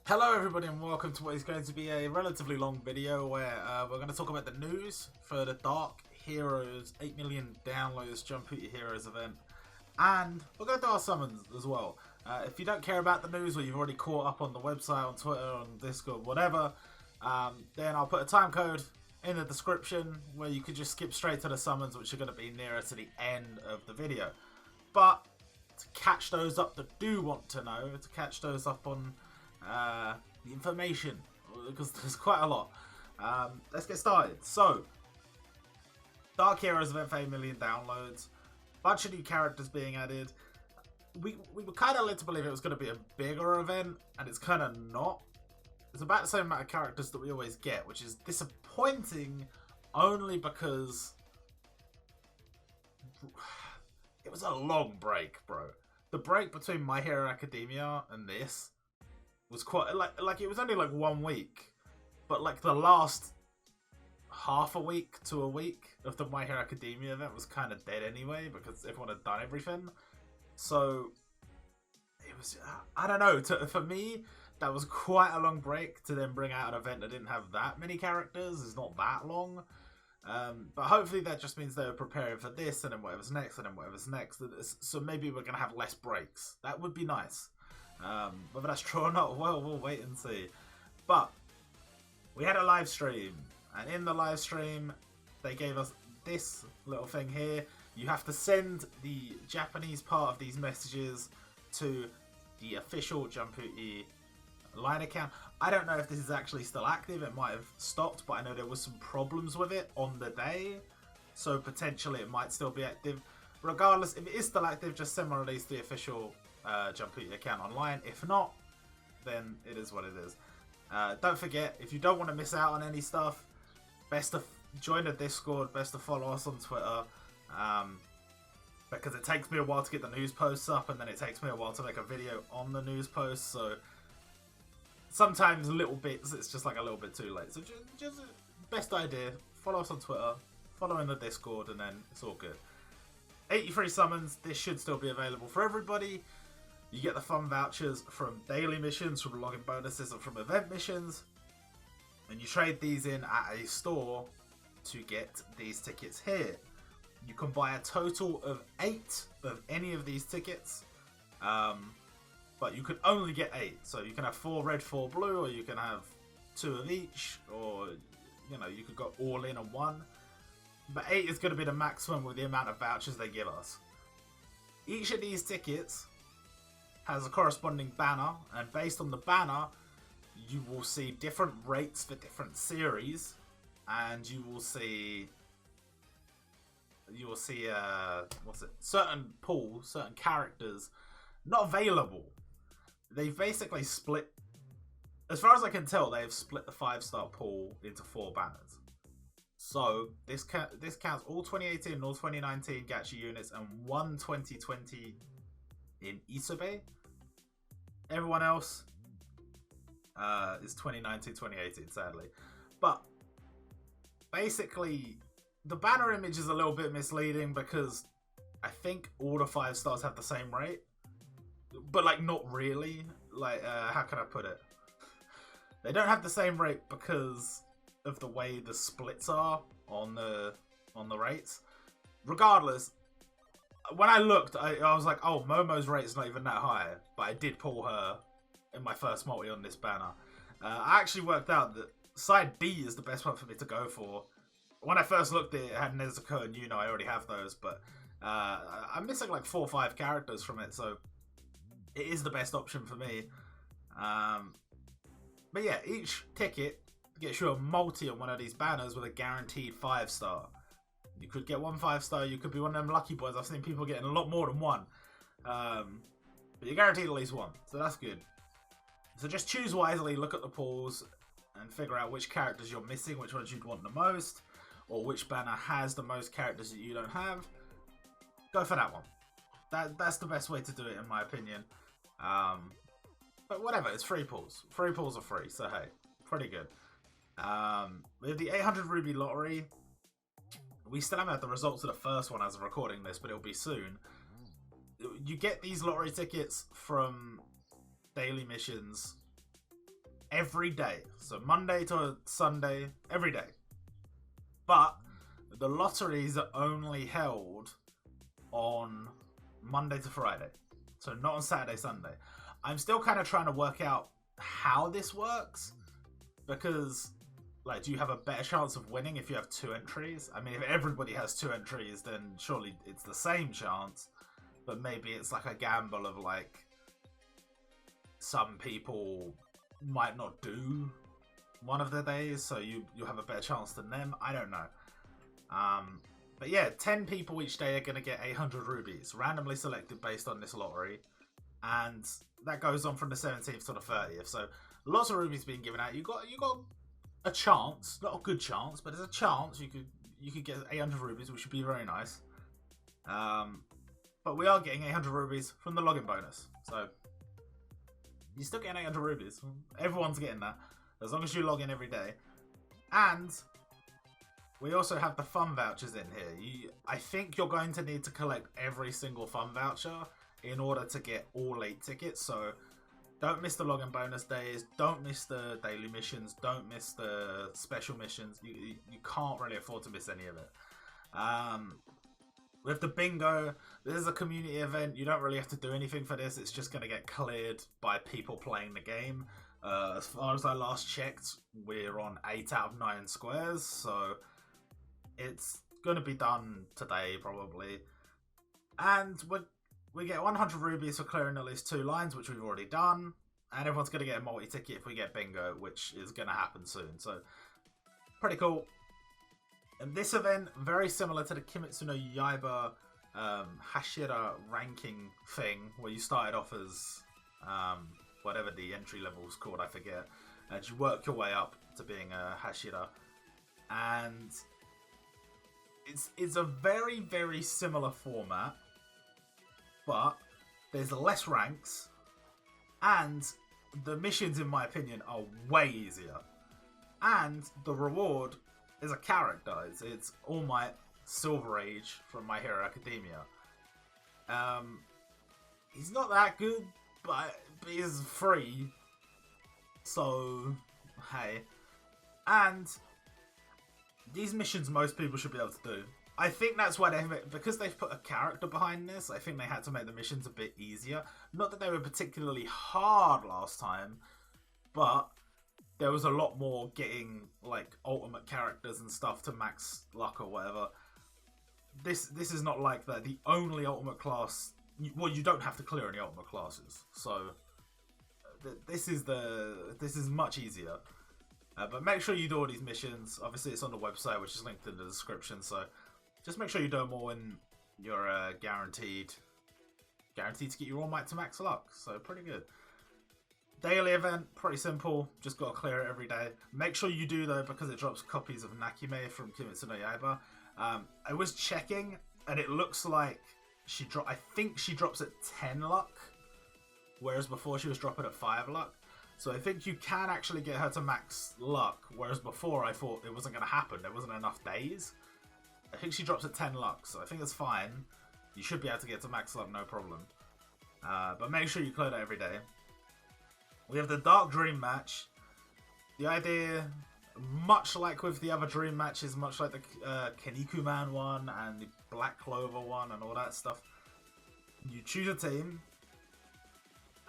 Hello everybody and welcome to what is going to be a relatively long video where we're going to talk about the news for the Dark Heroes 8 million downloads Jumputi Heroes event, and we're going to do our summons as well. If you don't care about the news or you've already caught up on the website, on Twitter, on Discord, whatever, then I'll put a time code in the description where you could just skip straight to the summons, which are going to be nearer to the end of the video. But to catch those up that do want to know, to catch those up on the information, because there's quite a lot. Let's get started. So, Dark Heroes event for 8 million downloads, bunch of new characters being added. We were kind of led to believe it was going to be a bigger event, and it's kind of not. It's about the same amount of characters that we always get, which is disappointing only because it was a long break, bro. The break between My Hero Academia and this was quite like it was only like 1 week, but like the last half a week to a week of the My Hero Academia event was kind of dead anyway because everyone had done everything. So it was, I don't know, for me that was quite a long break to then bring out an event that didn't have that many characters. It's not that long, but hopefully that just means they were preparing for this and then whatever's next and then whatever's next, so maybe we're gonna have less breaks. That would be nice. Whether that's true or not, well, we'll wait and see. But we had a live stream, and in the live stream they gave us this little thing here. You have to send the Japanese part of these messages to the official Jumputi line account. I don't know if this is actually still active. It might have stopped, but I know there was some problems with it on the day, so potentially it might still be active. Regardless, if it is still active, just send my release to the official Jumputi account online. If not, then it is what it is. Don't forget, if you don't want to miss out on any stuff, best to join the Discord, best to follow us on Twitter, because it takes me a while to get the news posts up, and then it takes me a while to make a video on the news posts, so sometimes little bits, it's just like a little bit too late. So just best idea, follow us on Twitter, follow in the Discord, and then it's all good. 83 summons, this should still be available for everybody. You get the fun vouchers from daily missions, from login bonuses, and from event missions. And you trade these in at a store to get these tickets here. You can buy a total of 8 of any of these tickets. But you can only get 8. So you can have 4 red, 4 blue, or you can have 2 of each. Or, you know, you could go all in on 1. But 8 is going to be the maximum with the amount of vouchers they give us. Each of these tickets has a corresponding banner, and based on the banner you will see different rates for different series, and you will see what's it, certain pools, certain characters not available. They've basically split, as far as I can tell, they've split the 5-star pool into 4 banners. So this counts all 2018 and all 2019 gacha units and 1 2020 in Isobe. Everyone else is 2019, 2018, sadly. But basically, the banner image is a little bit misleading because I think all the 5 stars have the same rate. But, like, not really. Like, how can I put it? They don't have the same rate because of the way the splits are on the rates. Regardless, when I looked, I was like, oh, Momo's rate's not even that high, but I did pull her in my first multi on this banner. I actually worked out that side B is the best one for me to go for. When I first looked at it, it had Nezuko and Yuno. I already have those, but I'm missing like 4 or 5 characters from it, so it is the best option for me. But yeah, each ticket gets you a multi on one of these banners with a guaranteed 5-star. You could get 1 5-star, you could be one of them lucky boys. I've seen people getting a lot more than 1. But you're guaranteed at least 1, so that's good. So just choose wisely, look at the pools, and figure out which characters you're missing, which ones you'd want the most, or which banner has the most characters that you don't have. Go for that one. That's the best way to do it, in my opinion. But whatever, it's free pools. Free pools are free, so hey, pretty good. We have the 800 Ruby Lottery. We still haven't had the results of the first one as of recording this, but it'll be soon. You get these lottery tickets from daily missions every day. So Monday to Sunday, every day. But the lotteries are only held on Monday to Friday. So not on Saturday, Sunday. I'm still kind of trying to work out how this works. Because, like, do you have a better chance of winning if you have 2 entries? I mean, if everybody has 2 entries, then surely it's the same chance. But maybe it's like a gamble of, like, some people might not do one of the days, so you have a better chance than them. I don't know. But yeah, 10 people each day are going to get 800 rubies, randomly selected based on this lottery. And that goes on from the 17th to the 30th. So lots of rubies being given out. You got a chance, not a good chance, but there's a chance you could get 800 rubies, which would be very nice. But we are getting 800 rubies from the login bonus. So you're still getting 800 rubies. Everyone's getting that, as long as you log in every day. And we also have the fun vouchers in here. I think you're going to need to collect every single fun voucher in order to get all 8 tickets. So don't miss the login bonus days. Don't miss the daily missions. Don't miss the special missions. You can't really afford to miss any of it. With the bingo, this is a community event. You don't really have to do anything for this. It's just going to get cleared by people playing the game. As far as I last checked, we're on 8 out of 9 squares. So it's going to be done today, probably. And we get 100 rubies for clearing at least 2 lines, which we've already done. And everyone's going to get a multi-ticket if we get bingo, which is going to happen soon. So, pretty cool. And this event, very similar to the Kimetsu no Yaiba Hashira ranking thing, where you started off as whatever the entry level was called, I forget. And you work your way up to being a Hashira. And it's a very, very similar format. But there's less ranks, and the missions, in my opinion, are way easier. And the reward is a character. It's All Might Silver Age from My Hero Academia. He's not that good, but he's free. So, hey. And these missions most people should be able to do. I think that's why because they've put a character behind this, I think they had to make the missions a bit easier. Not that they were particularly hard last time, but there was a lot more getting, like, ultimate characters and stuff to max luck or whatever. This is not like that. The only ultimate class... Well, you don't have to clear any ultimate classes. So, this is much easier. But make sure you do all these missions. Obviously, it's on the website, which is linked in the description, so... Just make sure you do them all and you're guaranteed to get your All Might to max luck. So pretty good. Daily event, pretty simple. Just got to clear it every day. Make sure you do though, because it drops copies of Nakime from Kimetsu no Yaiba. I was checking and it looks like I think she drops at 10 luck, whereas before she was dropping at 5 luck. So I think you can actually get her to max luck, whereas before I thought it wasn't going to happen. There wasn't enough days. I think she drops at 10 luck, so I think it's fine. You should be able to get to max luck, no problem. But make sure you clear that every day. We have the Dark Dream match. The idea, much like with the other Dream matches, much like the Kinnikuman one and the Black Clover one and all that stuff. You choose a team,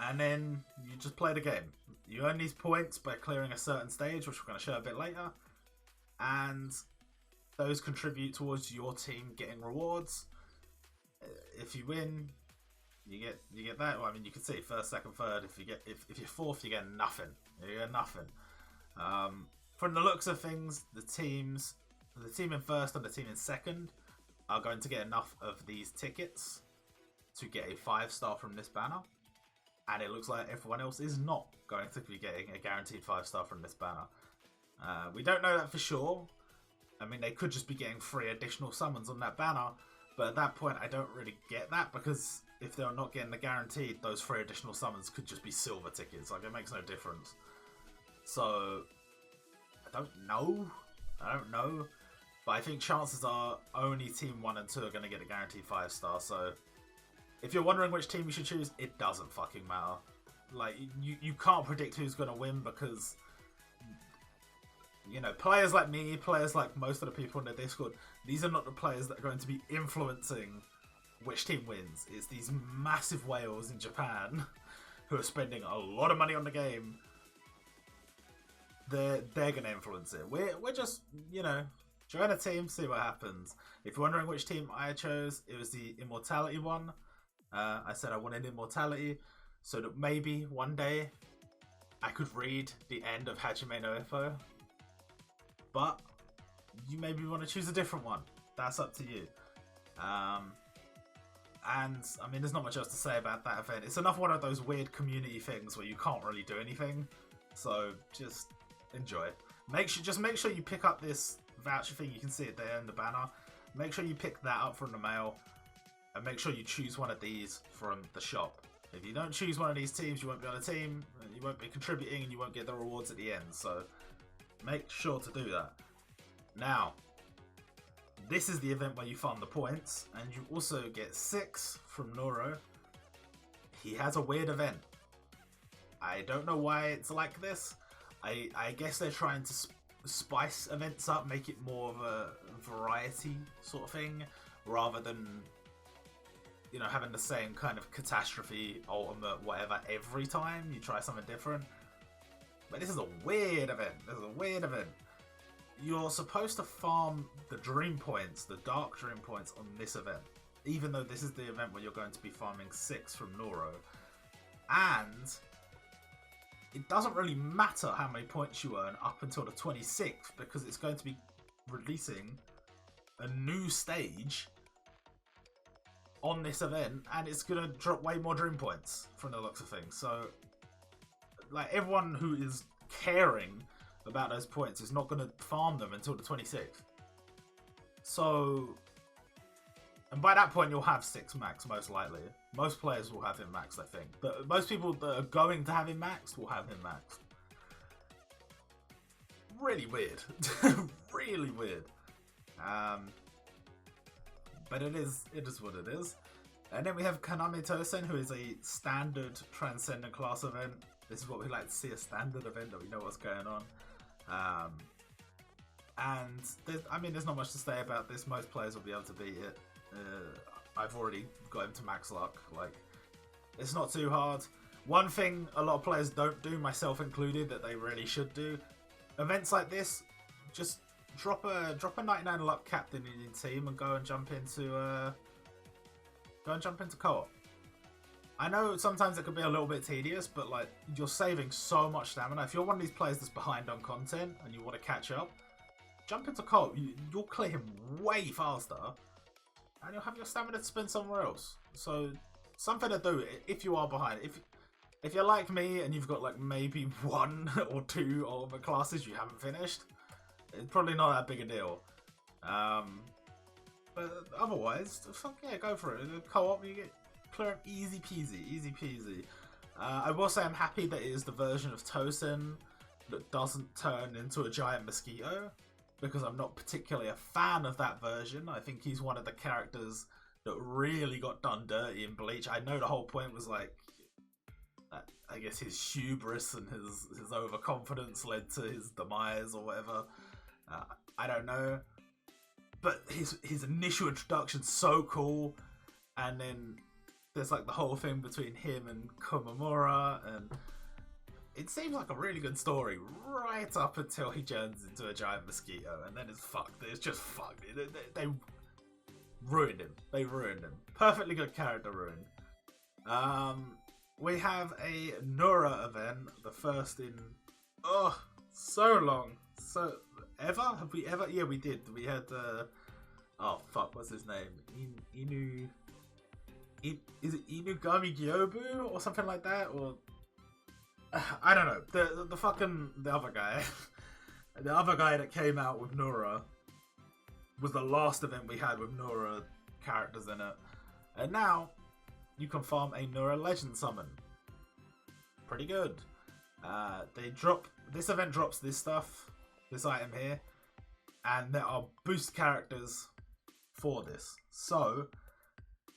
and then you just play the game. You earn these points by clearing a certain stage, which we're going to show a bit later. And those contribute towards your team getting rewards. If you win, you get that. Well, I mean, you can see first, second, third. If you're fourth, you get nothing. You get nothing. From the looks of things, the team in first and the team in second are going to get enough of these tickets to get a 5-star from this banner. And it looks like everyone else is not going to be getting a guaranteed 5-star from this banner. We don't know that for sure. I mean, they could just be getting 3 additional summons on that banner, but at that point, I don't really get that, because if they're not getting the guaranteed, those 3 additional summons could just be silver tickets. Like, it makes no difference. So, I don't know. But I think chances are only Team 1 and 2 are going to get a guaranteed 5-star, so if you're wondering which team you should choose, it doesn't fucking matter. Like, you can't predict who's going to win because, you know, players like me, players like most of the people in the Discord, these are not the players that are going to be influencing which team wins. It's these massive whales in Japan who are spending a lot of money on the game. They're going to influence it. We're just, you know, join a team, see what happens. If you're wondering which team I chose, it was the Immortality one. I said I wanted Immortality so that maybe one day I could read the end of Hajime no Ippo. But you maybe want to choose a different one. That's up to you. And I mean, there's not much else to say about that event. It's another one of those weird community things where you can't really do anything. So just enjoy. Just make sure you pick up this voucher thing. You can see it there in the banner. Make sure you pick that up from the mail, and make sure you choose one of these from the shop. If you don't choose one of these teams, you won't be on a team, and you won't be contributing, and you won't get the rewards at the end. So make sure to do that. Now, this is the event where you farm the points, and you also get 6 from Noro. He has a weird event. I don't know why it's like this. I guess they're trying to spice events up, make it more of a variety sort of thing, rather than, you know, having the same kind of catastrophe, ultimate, whatever every time. You try something different. But this is a weird event. This is a weird event. You're supposed to farm the dream points, the dark dream points on this event, even though this is the event where you're going to be farming 6 from Noro. And it doesn't really matter how many points you earn up until the 26th, because it's going to be releasing a new stage on this event, and it's going to drop way more dream points from the looks of things. So, like, everyone who is caring about those points is not going to farm them until the 26th. So, and by that point you'll have 6 max, most likely. Most players will have him maxed, I think. But most people that are going to have him maxed will have him maxed. Really weird. Really weird. But it is what it is. And then we have Kaname Tosen, who is a standard Transcendent class event. This is what we like to see, a standard event that we know what's going on. And there's not much to say about this. Most players will be able to beat it. I've already got him to max luck. Like, it's not too hard. One thing a lot of players don't do, myself included, that they really should do. Events like this, just drop a 99 luck captain in your team and go and jump into co-op. I know sometimes it can be a little bit tedious, but like, you're saving so much stamina. If you're one of these players that's behind on content and you want to catch up, jump into co-op. You'll clear him way faster, and you'll have your stamina to spend somewhere else. So, something to do if you are behind. If you're like me and you've got like maybe 1 or 2 of the classes you haven't finished, it's probably not that big a deal. But otherwise, fuck yeah, go for it. Co-op, you get clear him easy peasy, easy peasy. I will say I'm happy that it is the version of Tosen that doesn't turn into a giant mosquito, because I'm not particularly a fan of that version. I think he's one of the characters that really got done dirty in Bleach. I know the whole point was like, I guess his hubris and his overconfidence led to his demise or whatever. I don't know. But his initial introduction's so cool, and then there's like the whole thing between him and Komamura, and it seems like a really good story right up until he turns into a giant mosquito, and then it's fucked. It's just fucked. They ruined him. They ruined him. Perfectly good character ruined. We have a Nura event, the first in so long. So ever? Have we ever? Yeah, we did. We had oh fuck, what's his name? Is it Inugami Gyobu or something like that? Or I don't know. The other guy, the other guy that came out with Nura was the last event we had with Nura characters in it, and now you can farm a Nura Legend summon. Pretty good. This event drops this stuff, this item here, and there are boost characters for this. So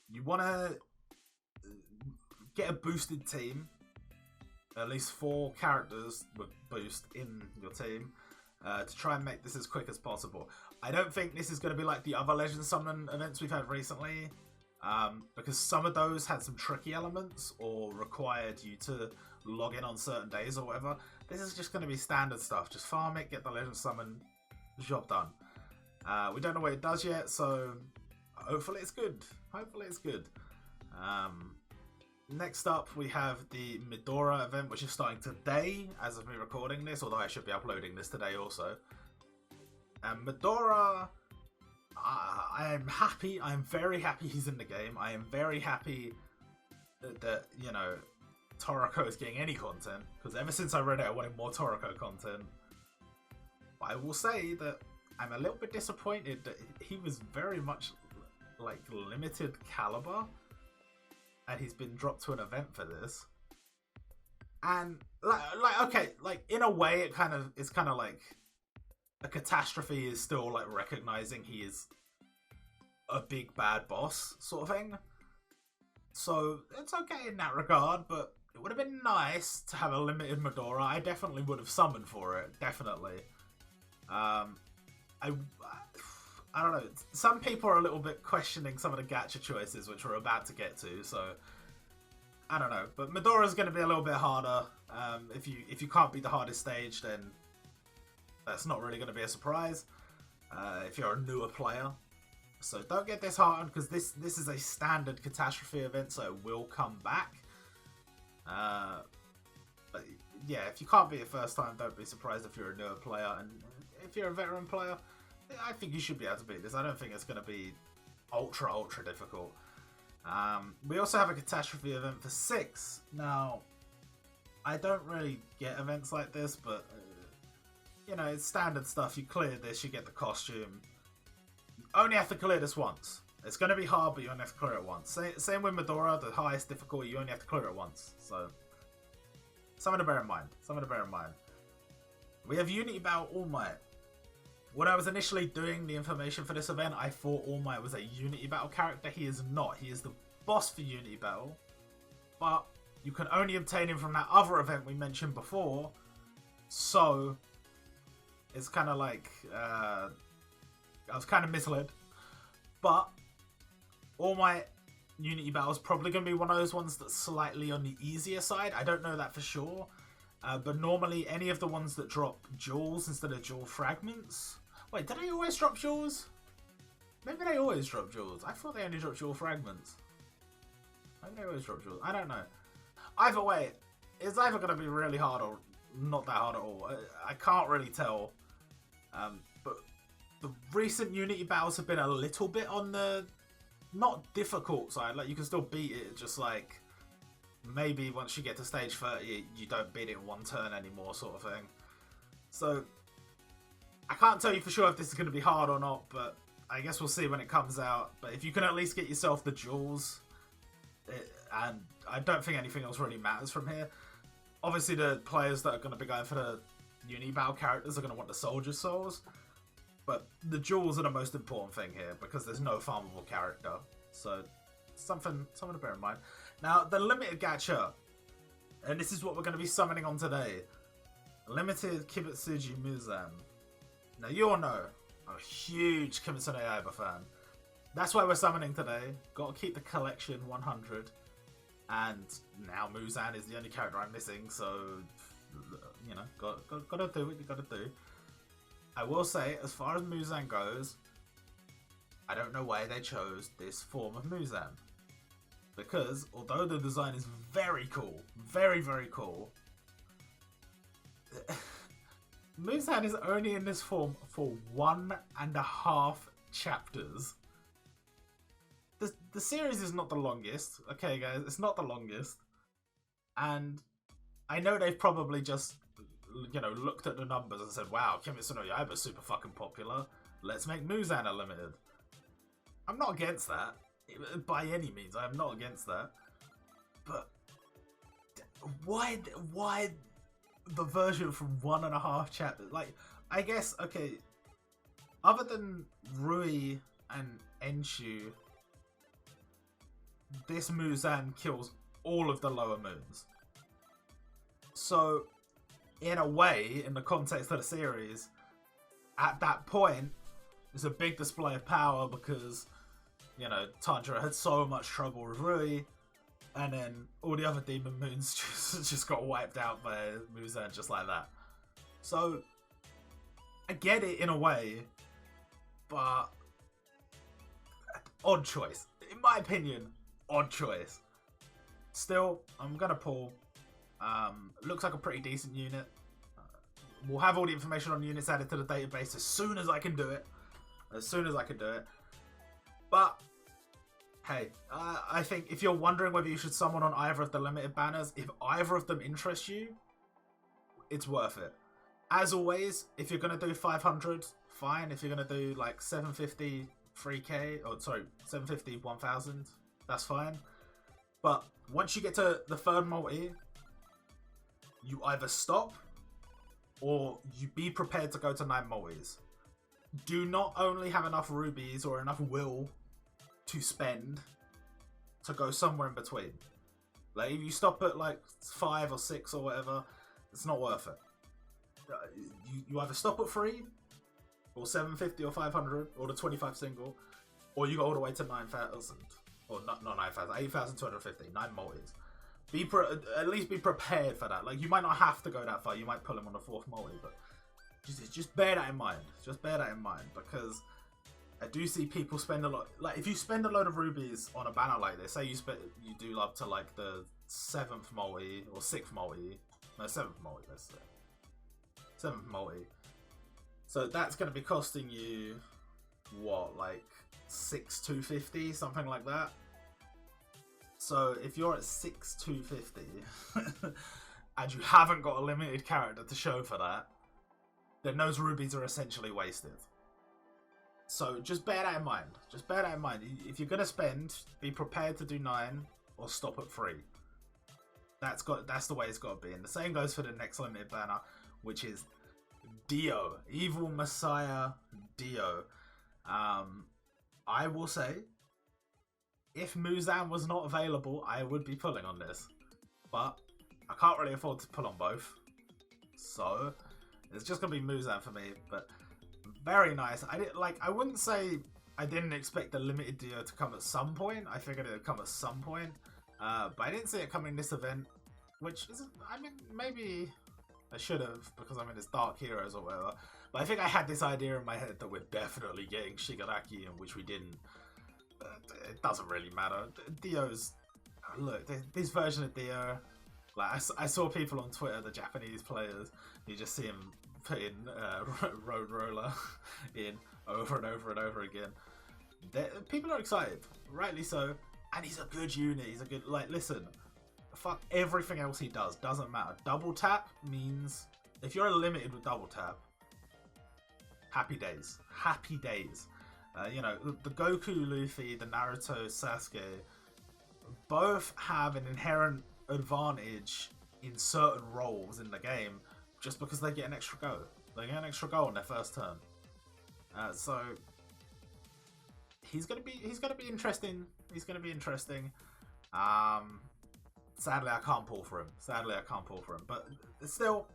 you want to get a boosted team. at least 4 characters with boost in your team to try and make this as quick as possible. I don't think this is going to be like the other Legend Summon events we've had recently, because some of those had some tricky elements or required you to log in on certain days or whatever. This is just going to be standard stuff. Just farm it, get the Legend Summon, job done. We don't know what it does yet, so hopefully it's good. Hopefully it's good. Next up, we have the Madara event, which is starting today as of me recording this, although I should be uploading this today also. And Madara, I am happy. I am very happy he's in the game. I am very happy that you know, Toriko is getting any content, because ever since I read it, I wanted more Toriko content. But I will say that I'm a little bit disappointed that he was very much like limited caliber, and he's been dropped to an event for this. And like okay, like in a way, it's kind of like a catastrophe is still like recognizing he is a big bad boss sort of thing. So it's okay in that regard, but it would have been nice to have a limited Madara. I definitely would have summoned for it, definitely. I don't know. Some people are a little bit questioning some of the gacha choices, which we're about to get to. So I don't know. But Madara's going to be a little bit harder. If you can't beat the hardest stage, then that's not really going to be a surprise. If you're a newer player, so don't get disheartened, because this is a standard catastrophe event, so it will come back. But yeah, if you can't beat it first time, don't be surprised if you're a newer player, and if you're a veteran player, I think you should be able to beat this. I don't think it's going to be ultra difficult. We also have a catastrophe event for 6. Now, I don't really get events like this, but you know, it's standard stuff. You clear this, you get the costume. You only have to clear this once. It's going to be hard, but you only have to clear it once. Same with Madara, the highest difficulty, you only have to clear it once. So, something to bear in mind. Something to bear in mind. We have Unity Battle All Might. When I was initially doing the information for this event, I thought All Might was a Unity Battle character. He is not. He is the boss for Unity Battle. But you can only obtain him from that other event we mentioned before. So, it's kind of like, I was kind of misled. But All Might Unity Battle is probably going to be one of those ones that's slightly on the easier side. I don't know that for sure. But normally, any of the ones that drop jewels instead of jewel fragments... Wait, did they always drop jewels? Maybe they always drop jewels. I thought they only dropped jewel fragments. Maybe they always drop jewels. I don't know. Either way, it's either going to be really hard or not that hard at all. I can't really tell. But the recent Unity battles have been a little bit on the not difficult side. Like, you can still beat it, just like maybe once you get to stage 30, you don't beat it in one turn anymore, sort of thing. So I can't tell you for sure if this is going to be hard or not, but I guess we'll see when it comes out. But if you can at least get yourself the jewels, and I don't think anything else really matters from here. Obviously, the players that are going to be going for the Unity Battle characters are going to want the Soldier Souls, but the jewels are the most important thing here because there's no farmable character. So something to bear in mind. Now, the limited gacha, and this is what we're going to be summoning on today. Limited Kibutsuji Muzan. Now, you all know, I'm a huge Kimetsu no Yaiba fan. That's why we're summoning today. Got to keep the collection 100. And now Muzan is the only character I'm missing, so, you know, gotta do what you gotta do. I will say, as far as Muzan goes, I don't know why they chose this form of Muzan. Because, although the design is very cool, very cool, Muzan is only in this form for 1.5 chapters. The series is not the longest, okay guys, it's not the longest. And I know they've probably just, you know, looked at the numbers and said, wow, Kimetsu no Yaiba is super fucking popular, let's make Muzan a limited. I'm not against that. By any means, I am not against that. But why the version from 1.5 chapters? Like, I guess, okay, other than Rui and Enshu, this Muzan kills all of the lower moons. So, in a way, in the context of the series, at that point, it's a big display of power because, you know, Tanjiro had so much trouble with Rui, and then all the other Demon Moons just got wiped out by Muzan just like that. So, I get it in a way, but odd choice. In my opinion, odd choice. Still, I'm going to pull. Looks like a pretty decent unit. We'll have all the information on units added to the database as soon as I can do it. But, hey, I think if you're wondering whether you should summon on either of the limited banners, if either of them interest you, it's worth it. As always, if you're going to do 500, fine. If you're going to do like 750, 3k, or sorry, 750, 1000, that's fine. But once you get to the third multi, you either stop or you be prepared to go to 9 multis. Do not only have enough rubies or enough will to spend to go somewhere in between. Like, if you stop at like 5 or 6 or whatever, it's not worth it. You either stop at 3 or 750 or 500 or the 25 single, or you go all the way to 9,000. Or not 9,000, 8,250, 9 multis. At least be prepared for that. Like, you might not have to go that far. You might pull him on the 4th multi, but just bear that in mind. Just bear that in mind, because I do see people spend a lot. Like, if you spend a load of rubies on a banner like this, say you do up to like the 7th multi or 6th multi, no 7th multi, let's say 7th multi. So that's going to be costing you what, like 6,250, something like that. So if you're at 6,250 and you haven't got a limited character to show for that, then those rubies are essentially wasted. So just bear that in mind. Just bear that in mind. If you're gonna spend, be prepared to do 9 or stop at 3. That's the way it's got to be. And the same goes for the next limited banner, which is DIO, Evil Messiah DIO. I will say, if Muzan was not available, I would be pulling on this. But I can't really afford to pull on both. So it's just going to be Muzan for me. But very nice. I wouldn't say I didn't expect the limited DIO to come at some point. I figured it would come at some point. But I didn't see it coming this event. Which is, I mean, maybe I should have, because I'm in this Dark Heroes or whatever. But I think I had this idea in my head that we're definitely getting Shigaraki, and which we didn't. It doesn't really matter. DIO's, look, this version of DIO, like I saw people on Twitter, the Japanese players, you just see him putting Road Roller in over and over and over again. People are excited, rightly so, and he's a good unit. He's a good, like, listen, fuck everything else he does, doesn't matter. Double tap means, if you're limited with double tap, happy days, happy days. You know, the Goku Luffy, the Naruto Sasuke, both have an inherent advantage in certain roles in the game just because they get an extra go. They get an extra go on their first turn. So he's gonna be interesting. He's gonna be interesting. Sadly, I can't pull for him. But still,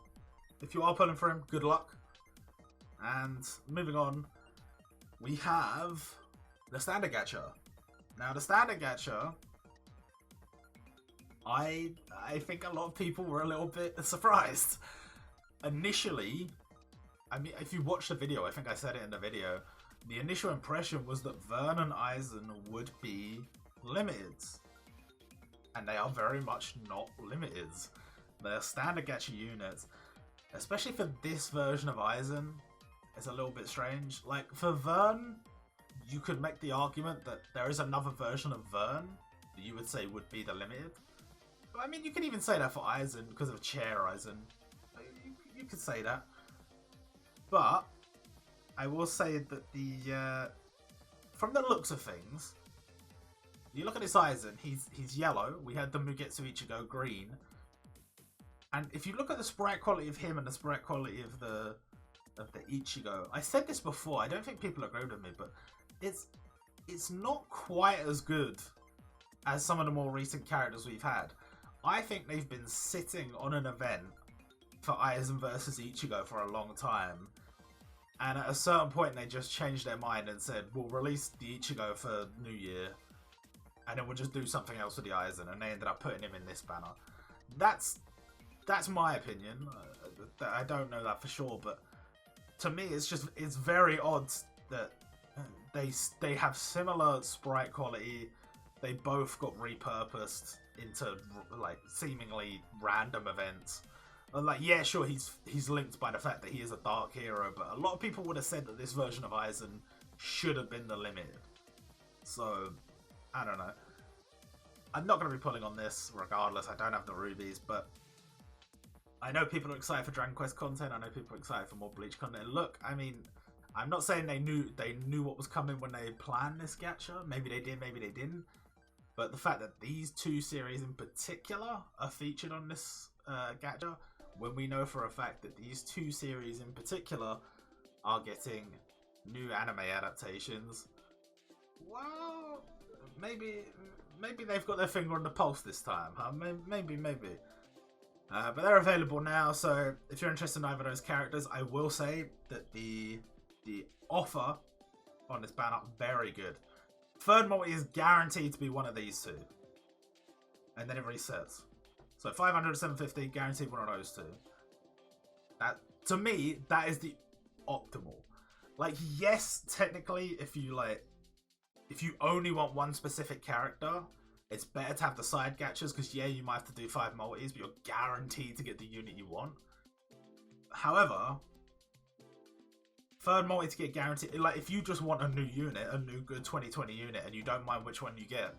if you are pulling for him, good luck. And moving on, we have the standard gacha. Now, the standard gacha, I think a lot of people were a little bit surprised. Initially, I mean, if you watch the video, I think I said it in the video, the initial impression was that Vern and Aizen would be limited. And they are very much not limited. They're standard gacha units. Especially for this version of Aizen, it's a little bit strange. Like, for Vern, you could make the argument that there is another version of Vern that you would say would be the limited. But, I mean, you could even say that for Aizen because of Chair Aizen. You could say that. But I will say that the from the looks of things, you look at this Aizen, he's yellow. We had the Mugetsu Ichigo green. And if you look at the sprite quality of him and the sprite quality of the Ichigo, I said this before, I don't think people agree with me, but it's not quite as good as some of the more recent characters we've had. I think they've been sitting on an event for Aizen versus Ichigo for a long time. And at a certain point, they just changed their mind and said, we'll release the Ichigo for New Year. And then we'll just do something else with the Aizen. And they ended up putting him in this banner. That's my opinion. I don't know that for sure. But to me, it's very odd that they have similar sprite quality. They both got repurposed into like seemingly random events. And like, yeah, sure, he's linked by the fact that he is a dark hero, but a lot of people would have said that this version of Aizen should have been the limited. So, I don't know. I'm not going to be pulling on this regardless. I don't have the rubies, but I know people are excited for Dragon Quest content. I know people are excited for more Bleach content. Look, I mean, I'm not saying they knew what was coming when they planned this gacha. Maybe they did, maybe they didn't. But the fact that these two series in particular are featured on this gacha, when we know for a fact that these two series in particular are getting new anime adaptations, well, maybe they've got their finger on the pulse this time, huh? Maybe. But they're available now, so if you're interested in either of those characters, I will say that the offer on this banner, very good. Third multi is guaranteed to be one of these two. And then it resets. So 500, 750, guaranteed one of those two. That, to me, that is the optimal. Like, yes, technically, if you only want one specific character, it's better to have the side gachas, because yeah, you might have to do 5 multis, but you're guaranteed to get the unit you want. However, third multi to get guaranteed, like if you just want a new unit, a new good 2020 unit, and you don't mind which one you get,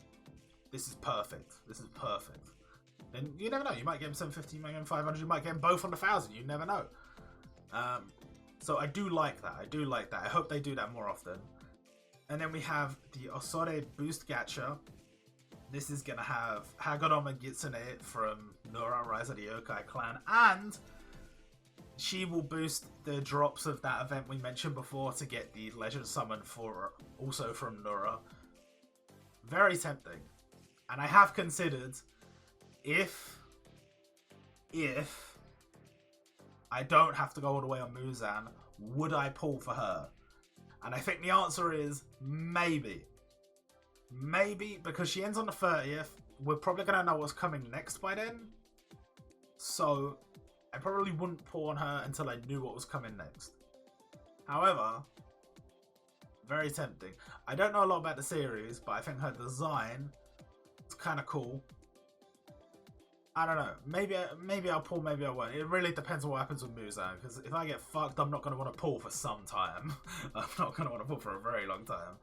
this is perfect. This is perfect. And you never know, you might get them 750, you might get them 500, you might get them both on 1,000, you never know. So I do like that, I hope they do that more often. And then we have the Osore Boost Gacha. This is going to have Hagoromo Gitsune from Nura, Rise of the Yokai Clan, and she will boost the drops of that event we mentioned before to get the Legend Summon for also from Nura. Very tempting. And I have considered if I don't have to go all the way on Muzan, would I pull for her? And I think the answer is maybe. Maybe, because she ends on the 30th. We're probably going to know what's coming next by then. So, I probably wouldn't pull on her until I knew what was coming next. However, very tempting. I don't know a lot about the series, but I think her design is kind of cool. I don't know. Maybe I'll pull, maybe I won't. It really depends on what happens with Muzan, because if I get fucked, I'm not going to want to pull for some time. I'm not going to want to pull for a very long time.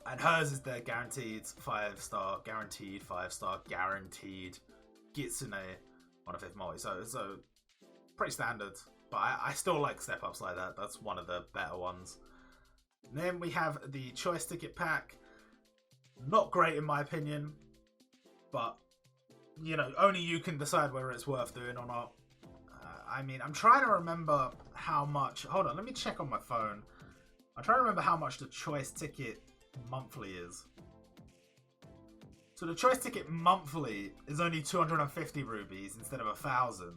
And hers is their guaranteed 5-star, guaranteed 5-star, guaranteed Gitsune on a 5th multi. So pretty standard. But I still like step-ups like that. That's one of the better ones. And then we have the Choice Ticket Pack. Not great in my opinion. But, you know, only you can decide whether it's worth doing or not. I mean, I'm trying to remember how much... Hold on, let me check on my phone. I'm trying to remember how much the Choice Ticket monthly is. So the Choice Ticket monthly is only 250 rubies instead of 1,000.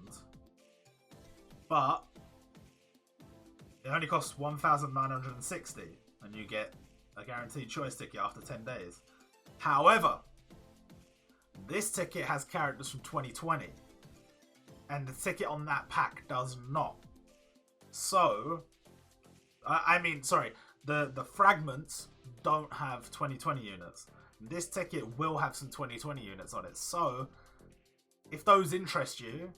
But it only costs 1,960 and you get a guaranteed Choice Ticket after 10 days. However, this ticket has characters from 2020 and the ticket on that pack does not. So, the fragments don't have 2020 units. This ticket will have some 2020 units on it. So, if those interest you,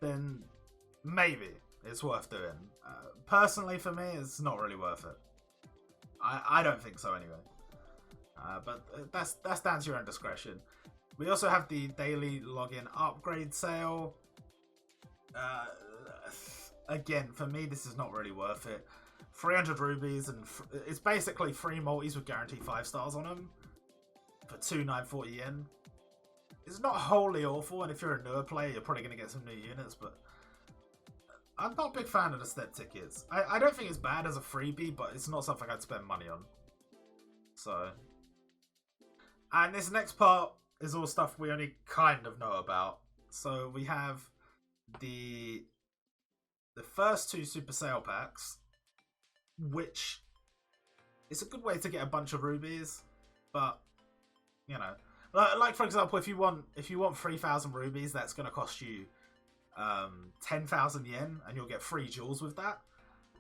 then maybe it's worth doing. Personally, for me, it's not really worth it. I don't think so anyway. But that's down to your own discretion. We also have the daily login upgrade sale. Again, for me, this is not really worth it. 300 rubies, and it's basically 3 multis with guaranteed 5 stars on them for 2,940 yen. It's not wholly awful, and if you're a newer player, you're probably going to get some new units, but I'm not a big fan of the step tickets. I don't think it's bad as a freebie, but it's not something I'd spend money on. So, and this next part is all stuff we only kind of know about. So we have the first two Super Sale packs, which is a good way to get a bunch of rubies, but you know, like for example, if you want 3,000 rubies, that's going to cost you 10,000 yen, and you'll get 3 jewels with that.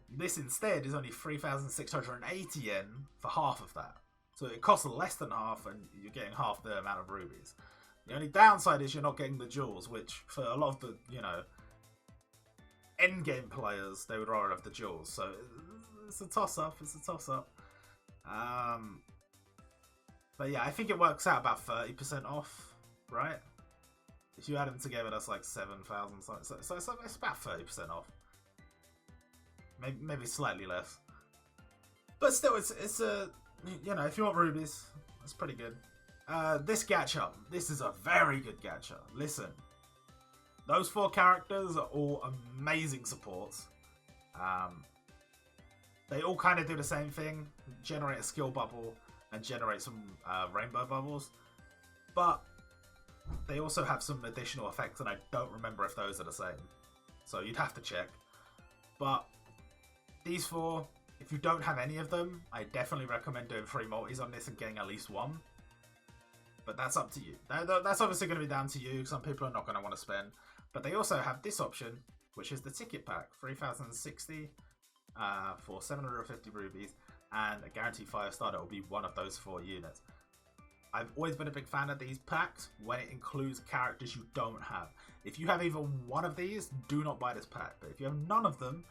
This instead is only 3,680 yen for half of that. So it costs less than half, and you're getting half the amount of rubies. The only downside is you're not getting the jewels, which for a lot of the, you know, endgame players, they would rather have the jewels. So it's a toss-up. It's a toss-up. But yeah, I think it works out about 30% off, right? If you add them together, that's like 7,000. So it's about 30% off. Maybe slightly less. But still, it's a, you know, if you want rubies, that's pretty good. This gacha, this is a very good gacha. Listen, those 4 characters are all amazing supports. They all kind of do the same thing: generate a skill bubble and generate some rainbow bubbles. But they also have some additional effects, and I don't remember if those are the same. So you'd have to check. But these 4, if you don't have any of them, I definitely recommend doing 3 multis on this and getting at least 1. But that's up to you. That's obviously going to be down to you. Some people are not going to want to spend. But they also have this option, which is the ticket pack. 3,060 for 750 rubies. And a guaranteed 5-star that will be one of those 4 units. I've always been a big fan of these packs when it includes characters you don't have. If you have even one of these, do not buy this pack. But if you have none of them,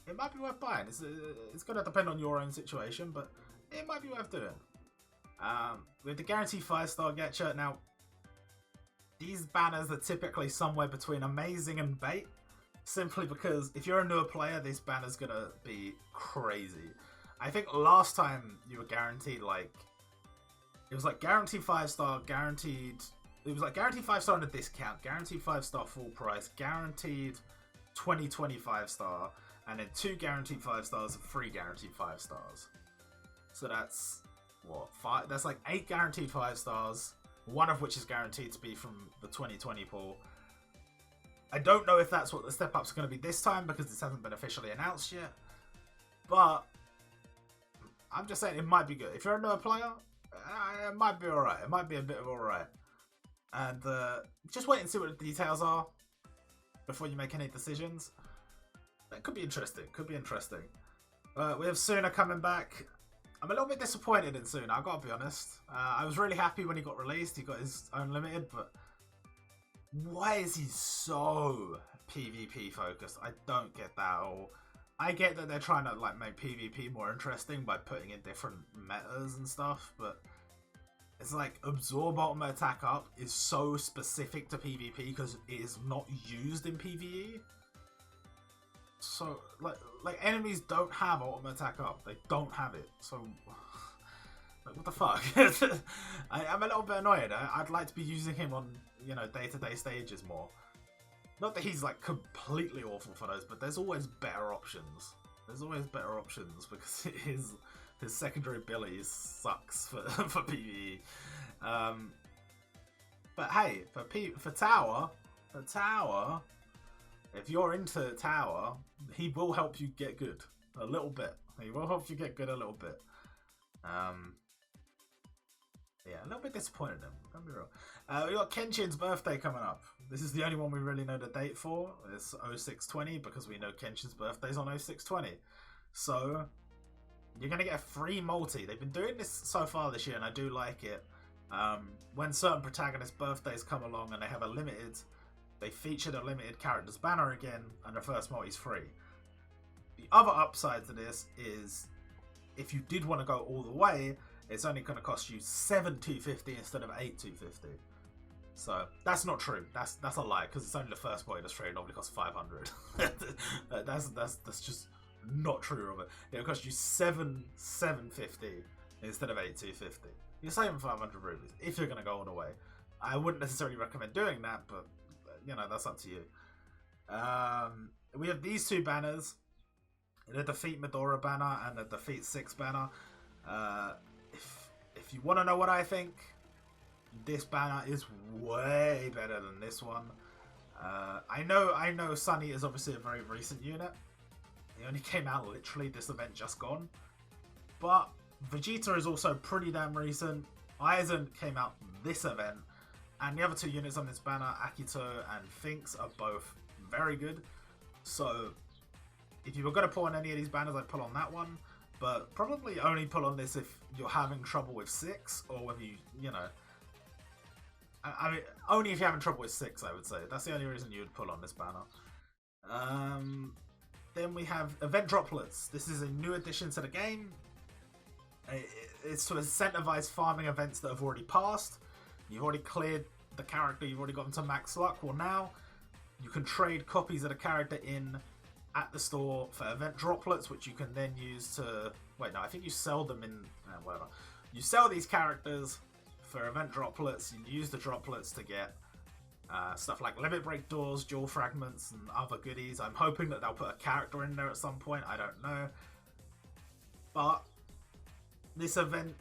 it might be worth buying. It's going to depend on your own situation, but it might be worth doing. With the guaranteed 5-star gacha, now, these banners are typically somewhere between amazing and bait. Simply because if you're a newer player, this banner's going to be crazy. I think last time you were guaranteed, like, it was like guaranteed 5-star, guaranteed... It was like guaranteed 5-star on a discount, guaranteed 5-star full price, guaranteed 25-star, and then 2 guaranteed 5-stars and 3 guaranteed 5-stars. So that's, what, 5? That's like 8 guaranteed 5-stars, one of which is guaranteed to be from the 2020 pool. I don't know if that's what the step-up's going to be this time, because this hasn't been officially announced yet. But I'm just saying it might be good. If you're a newer player, it might be alright. It might be a bit of alright. And just wait and see what the details are before you make any decisions. That could be interesting. Could be interesting. We have Suna coming back. I'm a little bit disappointed in Suna, I've got to be honest. I was really happy when he got released. He got his own limited, but why is he so PvP focused? I don't get that at all. I get that they're trying to like make PvP more interesting by putting in different metas and stuff, but it's like absorb ultimate attack up is so specific to PvP because it is not used in PvE. So like enemies don't have ultimate attack up. They don't have it. So like, what the fuck? I'm a little bit annoyed. I'd like to be using him on, you know, day-to-day stages more. Not that he's like completely awful for those, but there's always better options. There's always better options because his secondary ability sucks for PvE. But hey, for tower, if you're into tower, he will help you get good a little bit. He will help you get good a little bit. Yeah, a little bit disappointed in him. Don't be real. We got Kenshin's birthday coming up. This is the only one we really know the date for. It's 0620 because we know Kenshin's birthday's on 0620. So you're gonna get a free multi. They've been doing this so far this year, and I do like it. When certain protagonist birthdays come along and they have a limited, they featured a limited character's banner again, and the first multi's free. The other upside to this is, if you did want to go all the way, it's only going to cost you 7,250 instead of 8,250. So that's not true. That's a lie, because it's only the first multi that's free. It normally costs 500. that's just not true, Robert. It'll cost you 7,750 instead of 8,250. You're saving 500 rupees if you're going to go all the way. I wouldn't necessarily recommend doing that, but you know, that's up to you. We have these 2 banners, the Defeat Madara banner and the Defeat 6 banner. If you want to know what I think, this banner is way better than this one. I know Sunny is obviously a very recent unit. He only came out literally this event just gone. But Vegeta is also pretty damn recent. Aizen came out this event. And the other two units on this banner, Akito and Finks, are both very good. So if you were going to pull on any of these banners, I'd pull on that one. But probably only pull on this if you're having trouble with 6, or whether you know... I mean, only if you're having trouble with 6, I would say. That's the only reason you would pull on this banner. Then we have Event Droplets. This is a new addition to the game. It's to incentivize farming events that have already passed. You've already cleared the character, you've already gotten to max luck. Well, now you can trade copies of the character in at the store for event droplets, which you can then use to... Wait, no, I think you sell them in... whatever. You sell these characters for event droplets. You use the droplets to get stuff like limit break doors, jewel fragments, and other goodies. I'm hoping that they'll put a character in there at some point. I don't know. But this event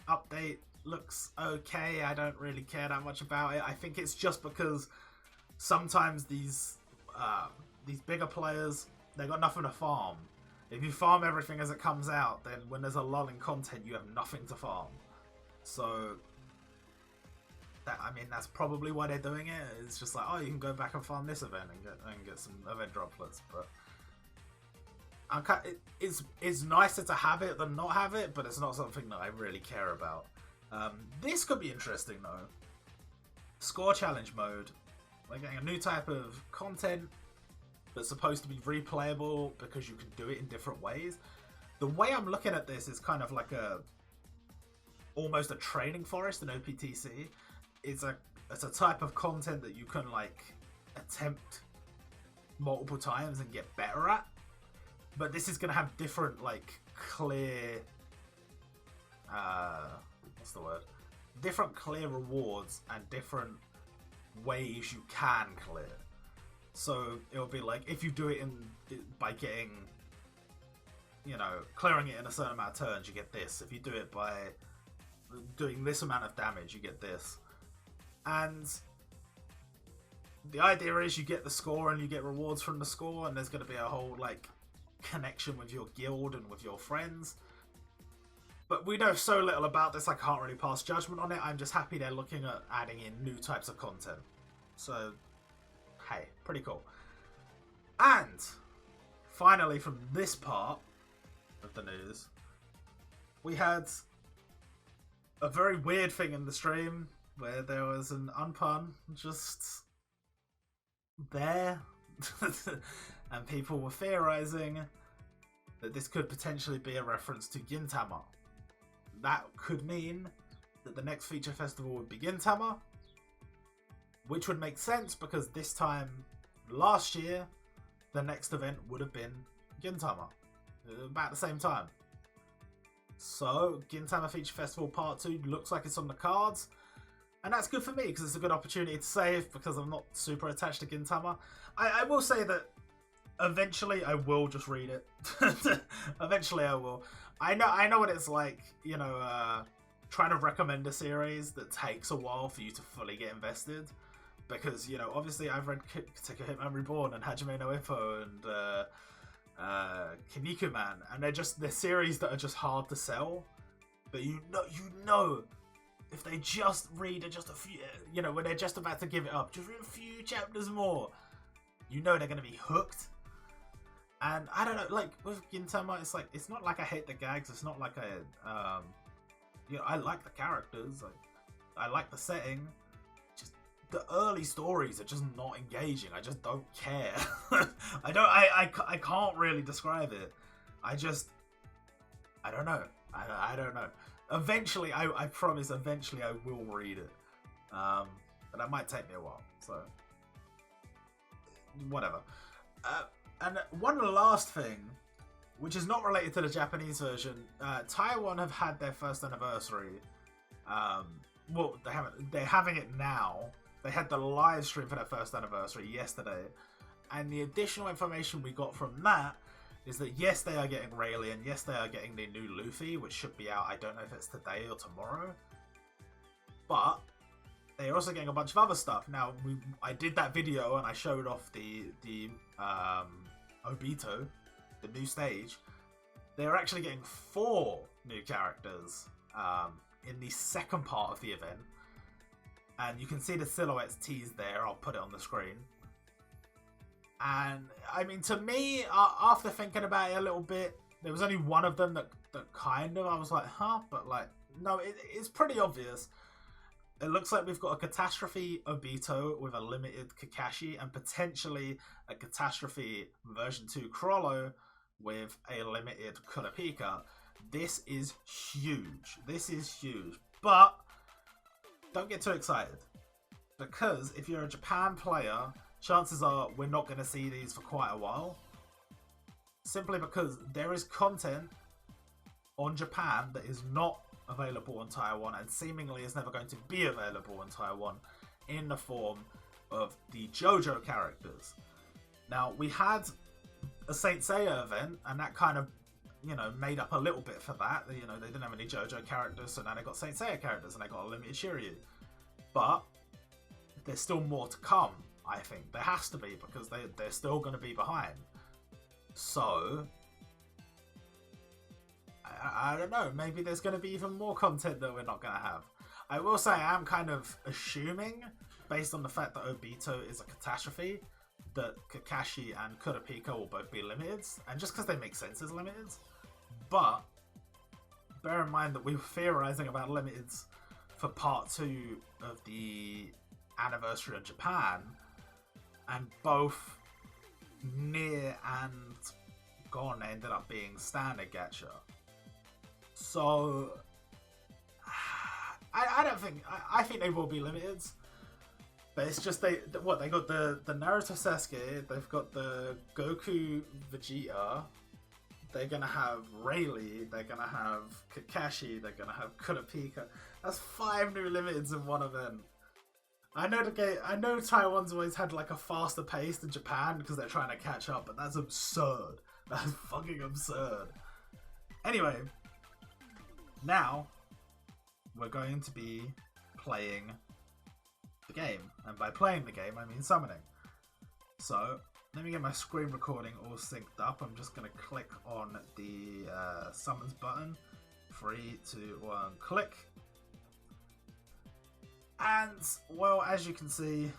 update looks okay. I don't really care that much about it. I think it's just because sometimes these bigger players, they got nothing to farm. If you farm everything as it comes out, then when there's a lull in content, you have nothing to farm. So that, I mean, that's probably why they're doing it. It's just like, oh, you can go back and farm this event and get some event droplets. But it's nicer to have it than not have it, but it's not something that I really care about. This could be interesting though. Score challenge mode. We're getting a new type of content that's supposed to be replayable because you can do it in different ways. The way I'm looking at this is kind of like almost a training forest in OPTC. It's a type of content that you can like attempt multiple times and get better at. But this is gonna have different like clear what's the word? Different clear rewards and different ways you can clear. So it'll be like if you do it by getting, you know, clearing it in a certain amount of turns, you get this. If you do it by doing this amount of damage, you get this. And the idea is you get the score and you get rewards from the score, and there's going to be a whole like connection with your guild and with your friends. But we know so little about this, I can't really pass judgment on it. I'm just happy they're looking at adding in new types of content. So, hey, pretty cool. And, finally, from this part of the news, we had a very weird thing in the stream where there was an unpun just there. And people were theorizing that this could potentially be a reference to Gintama. That could mean that the next feature festival would be Gintama, which would make sense because this time last year, the next event would have been Gintama, about the same time. So, Gintama Feature Festival Part 2 looks like it's on the cards, and that's good for me because it's a good opportunity to save because I'm not super attached to Gintama. I will say that eventually I will just read it. Eventually I will. I know what it's like, you know, trying to recommend a series that takes a while for you to fully get invested. Because, you know, obviously I've read Takeo Hitman Reborn and Hajime no Ippo and Kinnikuman, and they're series that are just hard to sell. But you know, if they just read just a few, you know, when they're just about to give it up, just read a few chapters more, you know they're going to be hooked. And I don't know, like with Gintama, it's like, it's not like I hate the gags, it's not like you know, I like the characters, I like the setting, just the early stories are just not engaging. I just don't care. I can't really describe it. I don't know. I don't know. Eventually, I promise, eventually I will read it. But that might take me a while, so whatever. And one last thing, which is not related to the Japanese version, Taiwan have had their first anniversary. Well, they haven't. They're having it now. They had the live stream for their first anniversary yesterday, and the additional information we got from that is that yes, they are getting Rayleigh, yes, they are getting the new Luffy, which should be out. I don't know if it's today or tomorrow, but they're also getting a bunch of other stuff. Now, I did that video and I showed off the Obito, the new stage. They're actually getting 4 new characters in the second part of the event. And you can see the silhouettes teased there. I'll put it on the screen. And, I mean, to me, after thinking about it a little bit, there was only one of them that kind of, I was like, huh? But, like, no, it's pretty obvious. It looks like we've got a Catastrophe Obito with a limited Kakashi and potentially a Catastrophe version 2 Chrollo with a limited Kurapika. This is huge. This is huge. But don't get too excited. Because if you're a Japan player, chances are we're not going to see these for quite a while. Simply because there is content on Japan that is not available on Taiwan and seemingly is never going to be available on Taiwan in the form of the JoJo characters. Now, we had a Saint Seiya event and that kind of, you know, made up a little bit for that. You know, they didn't have any JoJo characters, so now they got Saint Seiya characters and they got a limited Shiryu. But there's still more to come, I think. There has to be, because they're still going to be behind. So I don't know, maybe there's going to be even more content that we're not going to have. I will say I am kind of assuming, based on the fact that Obito is a Catastrophe, that Kakashi and Kurapika will both be limiteds, and just because they make sense as limiteds. But bear in mind that we were theorizing about limiteds for part 2 of the anniversary of Japan, and both Near and Gon ended up being standard gacha. So I don't think, I think they will be limited, but it's just they got the Naruto Sasuke, they've got the Goku Vegeta, they're gonna have Rayleigh, they're gonna have Kakashi, they're gonna have Kurapika. That's 5 new limiteds in one event. I know Taiwan's always had like a faster pace than Japan because they're trying to catch up, but that's absurd. That's fucking absurd. Anyway, now we're going to be playing the game, and by playing the game I mean summoning. So let me get my screen recording all synced up. I'm just going to click on the summons button. 3, 2, 1, click. And, well, as you can see,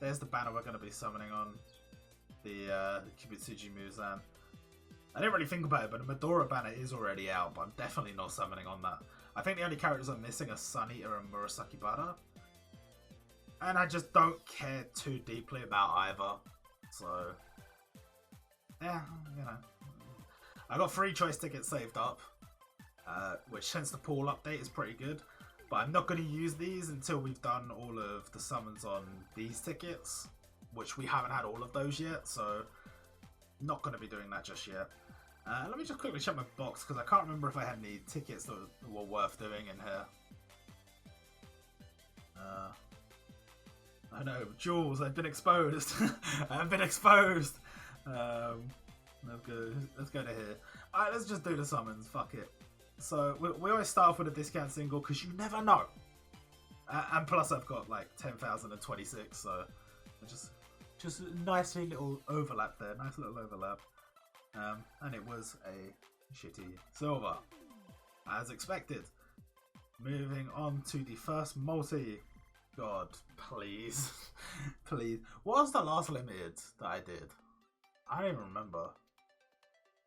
there's the banner we're going to be summoning on. The Kibutsuji Muzan. I didn't really think about it, but the Madara banner is already out, but I'm definitely not summoning on that. I think the only characters I'm missing are Sun Eater and Murasaki Bara. And I just don't care too deeply about either. So, yeah, you know. I got 3 choice tickets saved up, which since the pool update is pretty good. But I'm not going to use these until we've done all of the summons on these tickets, which we haven't had all of those yet, so not going to be doing that just yet. Let me just quickly check my box, because I can't remember if I had any tickets that were worth doing in here. I know, Jules, I've been exposed. I've been exposed. Let's go to here. Alright, let's just do the summons, fuck it. So we always start off with a discount single because you never know. And plus I've got like 10,026, so just a nice little overlap there. Nice little overlap. And it was a shitty silver, as expected. Moving on to the first multi. God, please. Please. What was the last limited that I did? I don't even remember.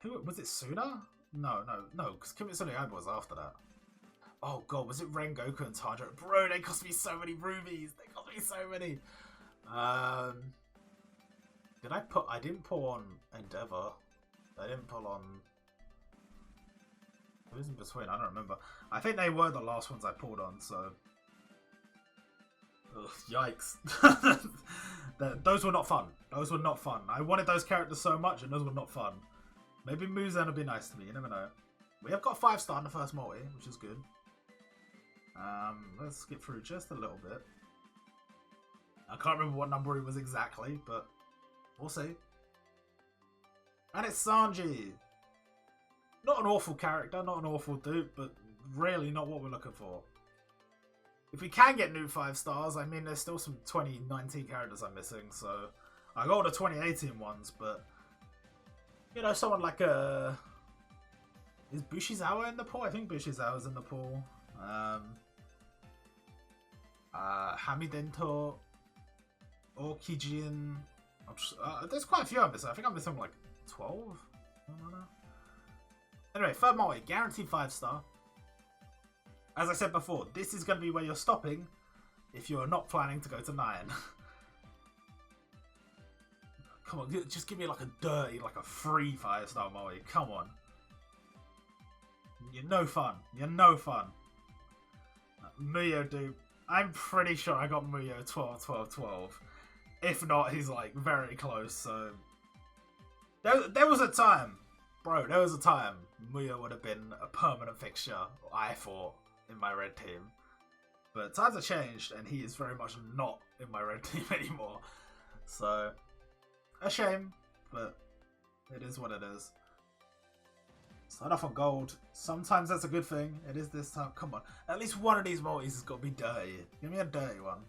Who was it? Suna? No, because Kimetsu no Yaiba was after that. Oh god, was it Rengoku and Tanjiro? Bro, they cost me so many rubies. They cost me so many. I didn't pull on Endeavor. I didn't pull on... Who was in between? I don't remember. I think they were the last ones I pulled on, so... Ugh, yikes. Those were not fun. Those were not fun. I wanted those characters so much, and those were not fun. Maybe Muzan will be nice to me, you never know. We have got 5-star in the first multi, which is good. Let's skip through just a little bit. I can't remember what number he was exactly, but we'll see. And it's Sanji! Not an awful character, not an awful dude, but really not what we're looking for. if we can get new 5 stars, I mean, there's still some 2019 characters I'm missing, so I got all the 2018 ones, but you know, someone like is Bushizawa in the pool? I think Bushizawa's in the pool. Hamidento, Okijin. There's quite a few I'm missing. I think I'm missing like 12. I don't know. Anyway, third multi, guaranteed 5 star. As I said before, this is going to be where you're stopping if you're not planning to go to 9. Come on, just give me like a dirty, like a free 5-star multi. Come on. You're no fun. You're no fun. Muyo, dude. I'm pretty sure I got Muyo 12, 12, 12. If not, he's like very close, so... There was a time, bro, there was a time Muyo would have been a permanent fixture, I thought, in my red team. But times have changed, and he is very much not in my red team anymore. So, a shame, but it is what it is. Start off on gold. Sometimes that's a good thing. It is this time. Come on. At least one of these multis has got to be dirty. Give me a dirty one.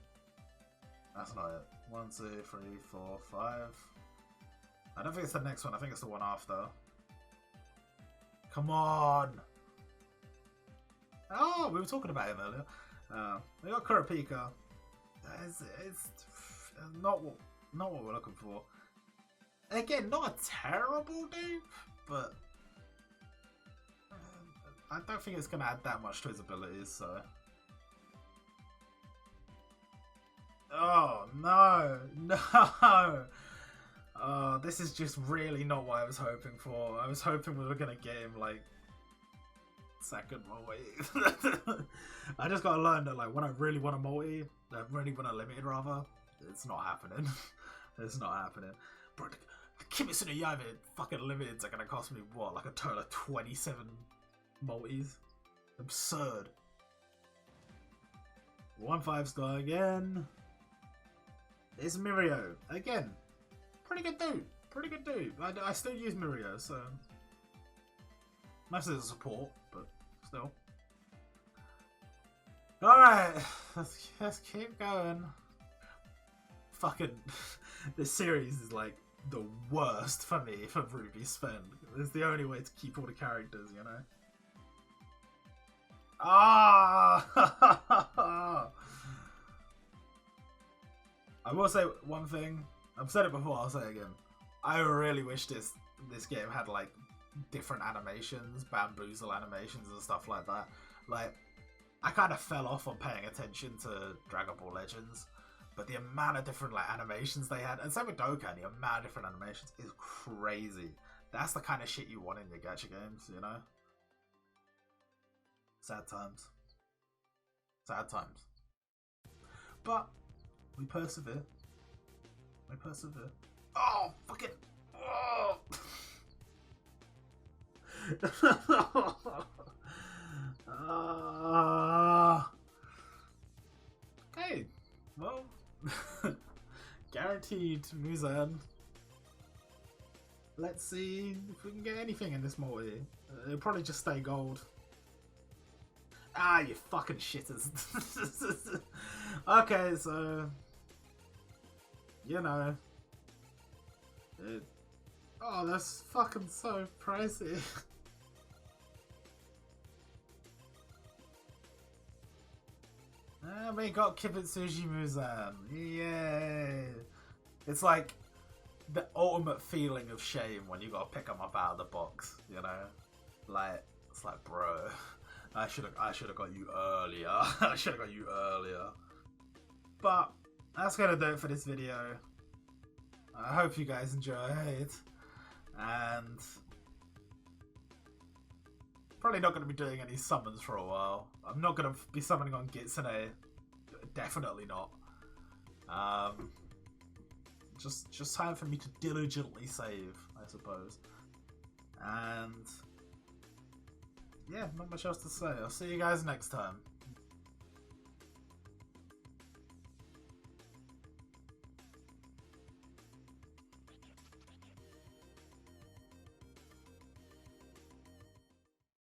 That's not it. 1, 2, 3, 4, 5. I don't think it's the next one. I think it's the one after. Come on. Oh, we were talking about him earlier. We got Kurapika. It's not what we're looking for. Again, not a terrible dupe, but I don't think it's going to add that much to his abilities, so... Oh, no! No! Oh, this is just really not what I was hoping for. I was hoping we were going to get him, like, second multi. I just got to learn that, like, when I really want a multi, I really want a limited, rather, it's not happening. It's not happening. Bro, the Kimetsu no Yaiba fucking limiteds are going to cost me, what, like a total of 27 multis? Absurd. 1 5-star again. It's Mirio again. Pretty good dude. Pretty good dude. I still use Mirio, so mostly as a support, but still. All right, let's keep going. Fucking, this series is like the worst for me for Ruby Spend. It's the only way to keep all the characters, you know. Ah! I will say one thing. I've said it before, I'll say it again. I really wish this game had like different animations, bamboozle animations and stuff like that. Like, I kind of fell off on paying attention to Dragon Ball Legends, but the amount of different like animations they had, and same with Dokkan, the amount of different animations is crazy. That's the kind of shit you want in your gacha games, you know? Sad times. Sad times. But we persevere. We persevere. Oh, fuck it! Oh! Okay, well, guaranteed Muzan. Let's see if we can get anything in this multi. It'll probably just stay gold. Ah, you fucking shitters. Okay, so, you know, oh, that's fucking so pricey. And we got Kibutsuji Muzan. Yay! It's like the ultimate feeling of shame when you gotta pick them up out of the box, you know? Like, it's like, bro, I should have got you earlier. I should have got you earlier. But that's gonna do it for this video. I hope you guys enjoyed, and probably not going to be doing any summons for a while. I'm not going to be summoning on Gitsune, definitely not. Just time for me to diligently save, I suppose. And yeah, not much else to say. I'll see you guys next time.